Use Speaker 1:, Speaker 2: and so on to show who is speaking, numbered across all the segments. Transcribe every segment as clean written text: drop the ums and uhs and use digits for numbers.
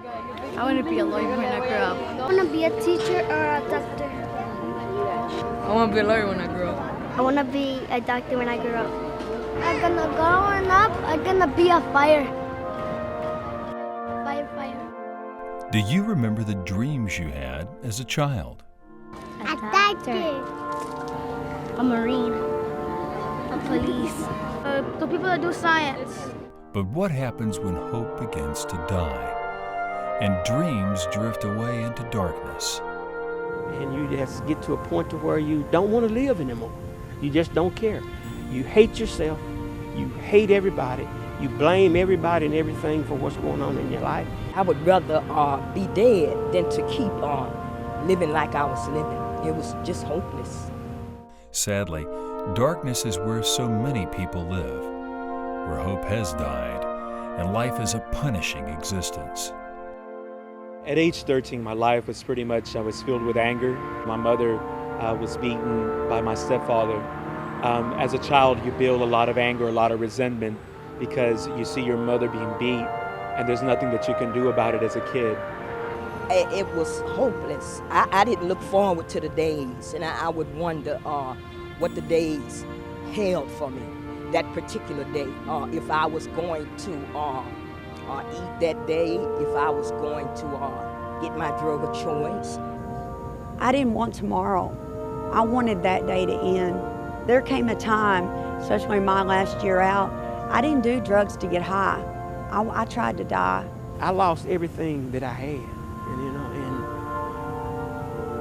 Speaker 1: I want to be a lawyer when I grow up.
Speaker 2: I want to be a teacher or a doctor.
Speaker 1: I want to be a lawyer when I grow up.
Speaker 2: I want to be a doctor when I grow up. I'm gonna growing up, I'm gonna be a firefighter.
Speaker 3: Do you remember the dreams you had as a child?
Speaker 2: A doctor. A marine. A police. The people that do science.
Speaker 3: But what happens when hope begins to die and dreams drift away into darkness?
Speaker 4: And you just get to a point to where you don't want to live anymore. You just don't care. You hate yourself. You hate everybody. You blame everybody and everything for what's going on in your life.
Speaker 5: I would rather be dead than to keep on living like I was living. It was just hopeless.
Speaker 3: Sadly, darkness is where so many people live, where hope has died and life is a punishing existence.
Speaker 6: At age 13, my life was pretty much, I was filled with anger. My mother was beaten by my stepfather. As a child, you build a lot of anger, a lot of resentment because you see your mother being beat and there's nothing that you can do about it as a kid.
Speaker 5: It was hopeless. I didn't look forward to the days, and I would wonder what the days held for me, that particular day. If I was going to eat that day, if I was going to get my drug of choice.
Speaker 7: I didn't want tomorrow. I wanted that day to end. There came a time, especially my last year out, I didn't do drugs to get high. I tried to die.
Speaker 4: I lost everything that I had, and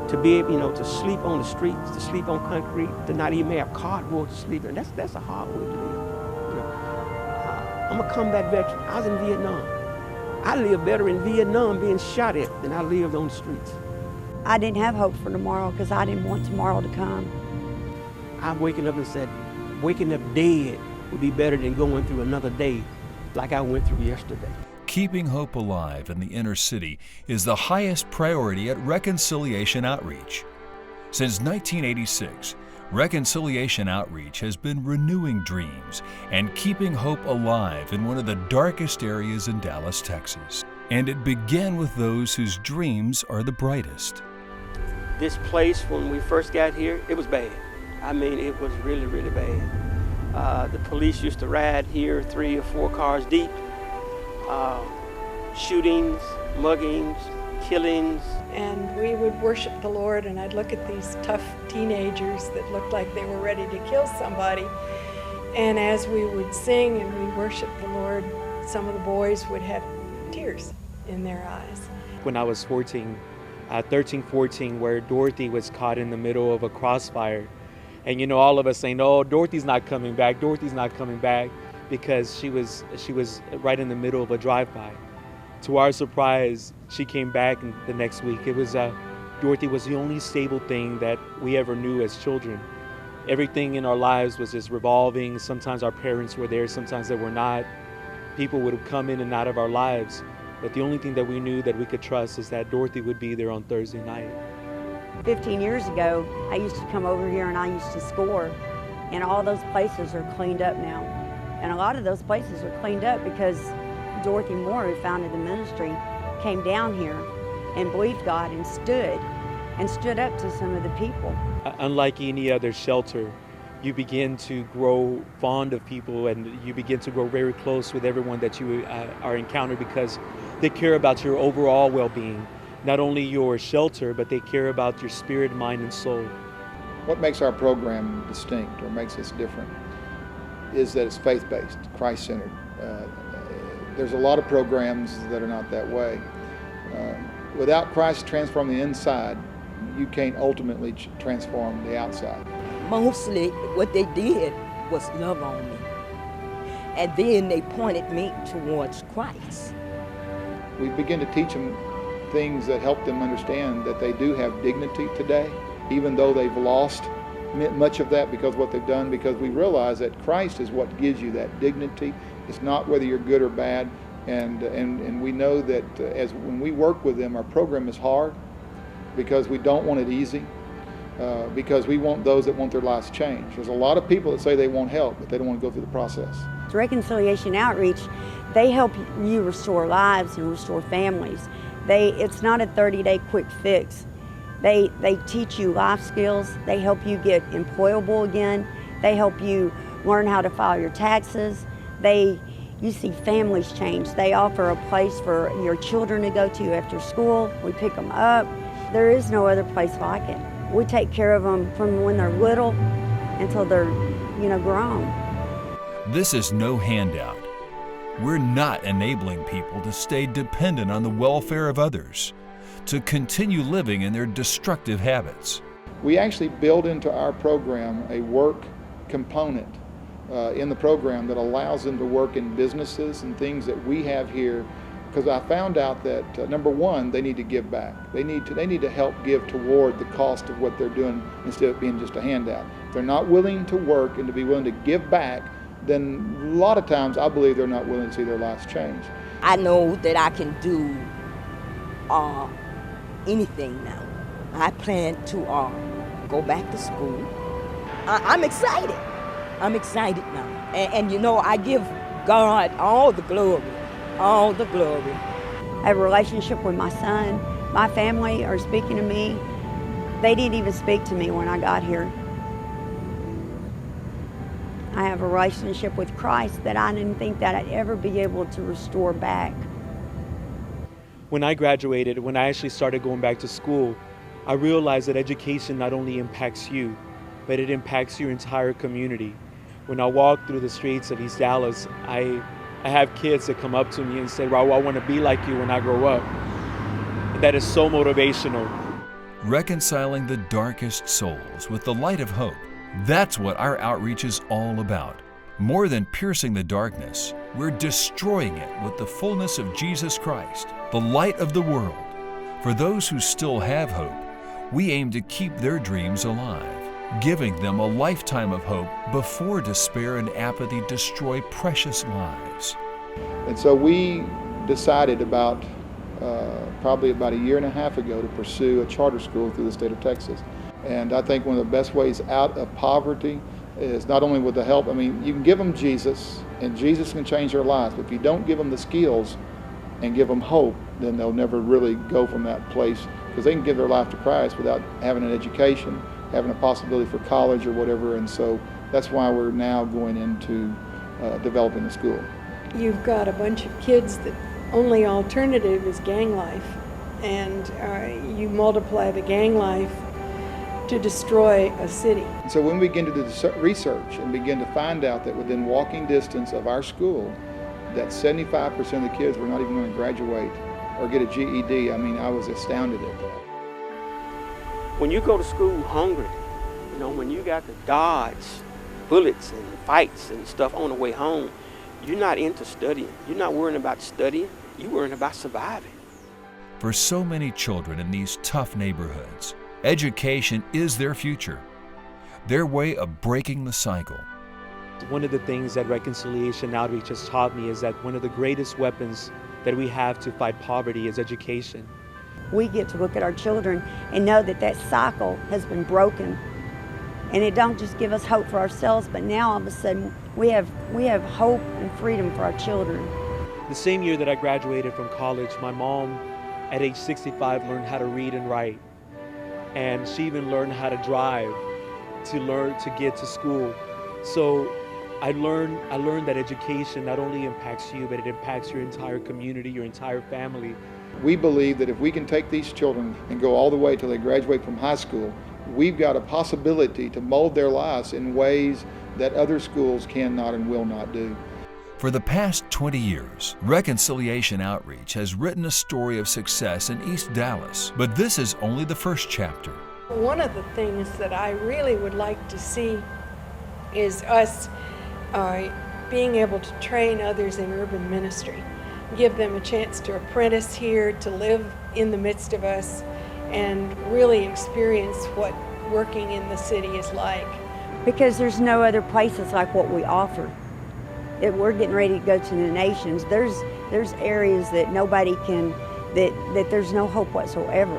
Speaker 4: to be able, to sleep on the streets, to sleep on concrete, to not even have cardboard to sleep in, that's a hard way to live. I'm a combat veteran. I was in Vietnam. I lived better in Vietnam being shot at than I lived on the streets.
Speaker 7: I didn't have hope for tomorrow because I didn't want tomorrow to come.
Speaker 4: I'm waking up and said, waking up dead would be better than going through another day like I went through yesterday.
Speaker 3: Keeping hope alive in the inner city is the highest priority at Reconciliation Outreach. Since 1986, Reconciliation Outreach has been renewing dreams and keeping hope alive in one of the darkest areas in Dallas, Texas. And it began with those whose dreams are the brightest.
Speaker 4: This place, when we first got here, it was bad. I mean, it was really, really bad. The police used to ride here 3 or 4 cars deep. Shootings, muggings, killings.
Speaker 8: And we would worship the Lord, and I'd look at these tough teenagers that looked like they were ready to kill somebody. And as we would sing and we worship the Lord, some of the boys would have tears in their eyes.
Speaker 6: When I was 13, 14, where Dorothy was caught in the middle of a crossfire. And all of us saying, oh, Dorothy's not coming back, Dorothy's not coming back, because she was right in the middle of a drive-by. To our surprise, she came back the next week. It was Dorothy was the only stable thing that we ever knew as children. Everything in our lives was just revolving. Sometimes our parents were there, sometimes they were not. People would come in and out of our lives. But the only thing that we knew that we could trust is that Dorothy would be there on Thursday night.
Speaker 7: 15 years ago, I used to come over here and I used to score, and all those places are cleaned up now. And a lot of those places are cleaned up because Dorothy Moore, who founded the ministry, came down here and believed God and stood up to some of the people.
Speaker 6: Unlike any other shelter, you begin to grow fond of people and you begin to grow very close with everyone that you are encountered because they care about your overall well-being. Not only your shelter, but they care about your spirit, mind, and soul.
Speaker 9: What makes our program distinct or makes us different is that it's faith-based, Christ-centered. There's a lot of programs that are not that way. Without Christ transforming the inside, you can't ultimately transform the outside.
Speaker 5: Mostly what they did was love on me. And then they pointed me towards Christ.
Speaker 9: We begin to teach them things that help them understand that they do have dignity today, even though they've lost much of that because of what they've done, because we realize that Christ is what gives you that dignity. It's not whether you're good or bad, and we know that when we work with them, our program is hard because we don't want it easy. because we want those that want their lives changed. There's a lot of people that say they want help, but they don't want to go through the process.
Speaker 7: Reconciliation Outreach, they help you restore lives and restore families. It's not a 30-day quick fix. They teach you life skills. They help you get employable again. They help you learn how to file your taxes. You see families change. They offer a place for your children to go to after school. We pick them up. There is no other place like it. We take care of them from when they're little until they're, grown.
Speaker 3: This is no handout. We're not enabling people to stay dependent on the welfare of others, to continue living in their destructive habits.
Speaker 9: We actually build into our program a work component in the program that allows them to work in businesses and things that we have here, because I found out that number one, they need to give back. They need to help give toward the cost of what they're doing instead of being just a handout. If they're not willing to work and to be willing to give back, then a lot of times I believe they're not willing to see their lives change.
Speaker 5: I know that I can do anything now. I plan to go back to school. I'm excited. I'm excited now. And I give God all the glory, all the glory.
Speaker 7: I have a relationship with my son. My family are speaking to me. They didn't even speak to me when I got here. I have a relationship with Christ that I didn't think that I'd ever be able to restore back.
Speaker 6: When I graduated, when I actually started going back to school, I realized that education not only impacts you, but it impacts your entire community. When I walk through the streets of East Dallas, I have kids that come up to me and say, "Raul, I want to be like you when I grow up." And that is so motivational.
Speaker 3: Reconciling the darkest souls with the light of hope. That's what our outreach is all about. More than piercing the darkness, we're destroying it with the fullness of Jesus Christ, the light of the world. For those who still have hope, we aim to keep their dreams alive, giving them a lifetime of hope before despair and apathy destroy precious lives.
Speaker 9: And so we decided probably about a year and a half ago to pursue a charter school through the state of Texas. And I think one of the best ways out of poverty is not only with the help, you can give them Jesus, and Jesus can change their lives, but if you don't give them the skills and give them hope, then they'll never really go from that place, because they can give their life to Christ without having an education, having a possibility for college or whatever, and so that's why we're now going into developing the school.
Speaker 8: You've got a bunch of kids that only alternative is gang life, and you multiply the gang life to destroy a city.
Speaker 9: So when we begin to do the research and begin to find out that within walking distance of our school, that 75% of the kids were not even going to graduate or get a GED, I was astounded at that.
Speaker 4: When you go to school hungry, when you got to dodge bullets and fights and stuff on the way home, you're not into studying. You're not worrying about studying. You're worrying about surviving.
Speaker 3: For so many children in these tough neighborhoods, education is their future, their way of breaking the cycle.
Speaker 6: One of the things that Reconciliation Outreach has taught me is that one of the greatest weapons that we have to fight poverty is education.
Speaker 7: We get to look at our children and know that cycle has been broken. And it don't just give us hope for ourselves, but now all of a sudden we have hope and freedom for our children.
Speaker 6: The same year that I graduated from college, my mom at age 65 learned how to read and write. And she even learned how to drive to get to school. So I learned that education not only impacts you, but it impacts your entire community, your entire family.
Speaker 9: We believe that if we can take these children and go all the way till they graduate from high school, we've got a possibility to mold their lives in ways that other schools cannot and will not do.
Speaker 3: For the past 20 years, Reconciliation Outreach has written a story of success in East Dallas, but this is only the first chapter.
Speaker 8: One of the things that I really would like to see is us being able to train others in urban ministry, give them a chance to apprentice here, to live in the midst of us, and really experience what working in the city is like.
Speaker 7: Because there's no other places like what we offer. We're getting ready to go to the nations. There's areas that nobody can, that there's no hope whatsoever.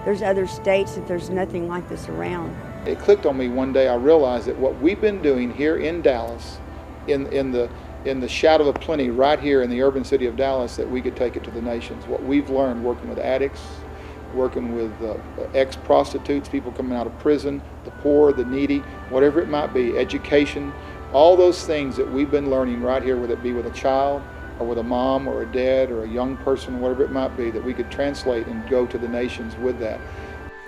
Speaker 7: There's other states that there's nothing like this around.
Speaker 9: It clicked on me one day. I realized that what we've been doing here in Dallas, in the shadow of plenty right here in the urban city of Dallas, that we could take it to the nations. What we've learned working with addicts, working with ex-prostitutes, people coming out of prison, the poor, the needy, whatever it might be, education, all those things that we've been learning right here, whether it be with a child or with a mom or a dad or a young person, whatever it might be, that we could translate and go to the nations with that.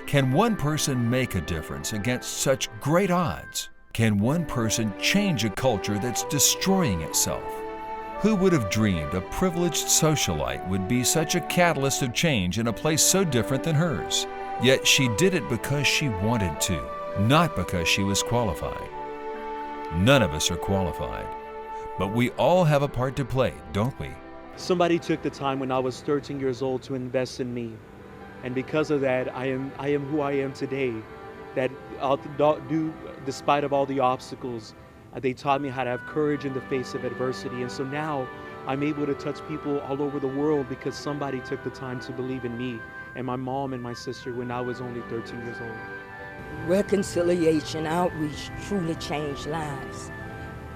Speaker 3: Can one person make a difference against such great odds? Can one person change a culture that's destroying itself? Who would have dreamed a privileged socialite would be such a catalyst of change in a place so different than hers? Yet she did it because she wanted to, not because she was qualified. None of us are qualified, but we all have a part to play, don't we?
Speaker 6: Somebody took the time when I was 13 years old to invest in me. And because of that, I am who I am today. That despite of all the obstacles, they taught me how to have courage in the face of adversity. And so now I'm able to touch people all over the world because somebody took the time to believe in me and my mom and my sister when I was only 13 years old.
Speaker 5: Reconciliation outreach truly changed lives.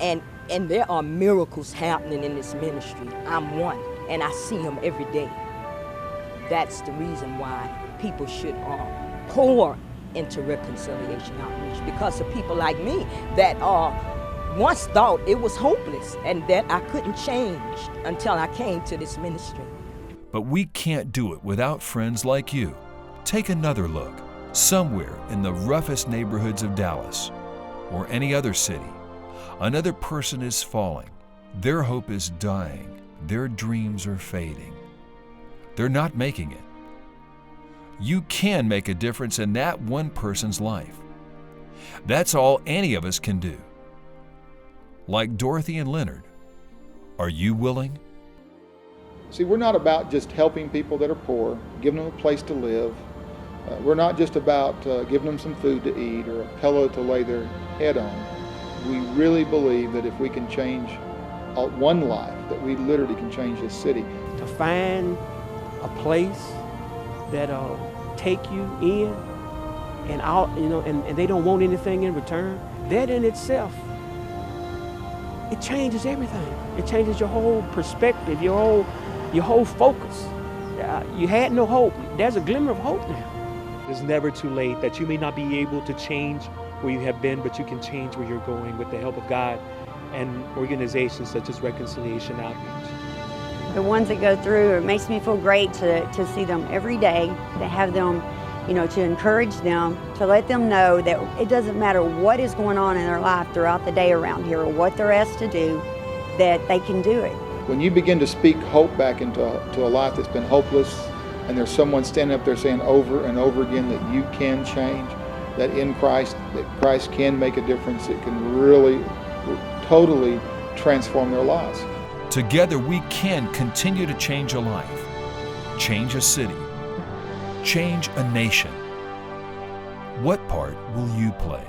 Speaker 5: And there are miracles happening in this ministry. I'm one, and I see them every day. That's the reason why people should pour into reconciliation outreach, because of people like me that once thought it was hopeless and that I couldn't change until I came to this ministry.
Speaker 3: But we can't do it without friends like you. Take another look. Somewhere in the roughest neighborhoods of Dallas or any other city, another person is falling. Their hope is dying. Their dreams are fading. They're not making it. You can make a difference in that one person's life. That's all any of us can do. Like Dorothy and Leonard, are you willing?
Speaker 9: See, we're not about just helping people that are poor, giving them a place to live. We're not just about giving them some food to eat or a pillow to lay their head on. We really believe that if we can change one life, that we literally can change this city.
Speaker 4: To find a place that'll take you in and they don't want anything in return, that in itself, it changes everything. It changes your whole perspective, your whole focus. You had no hope. There's a glimmer of hope now.
Speaker 6: It's never too late, that you may not be able to change where you have been, but you can change where you're going with the help of God and organizations such as Reconciliation Outreach.
Speaker 7: The ones that go through, it makes me feel great to see them every day, to have them, to encourage them, to let them know that it doesn't matter what is going on in their life throughout the day around here or what they're asked to do, that they can do it.
Speaker 9: When you begin to speak hope back into a life that's been hopeless, and there's someone standing up there saying over and over again that you can change, that in Christ, that Christ can make a difference, it can really, totally transform their lives.
Speaker 3: Together we can continue to change a life, change a city, change a nation. What part will you play?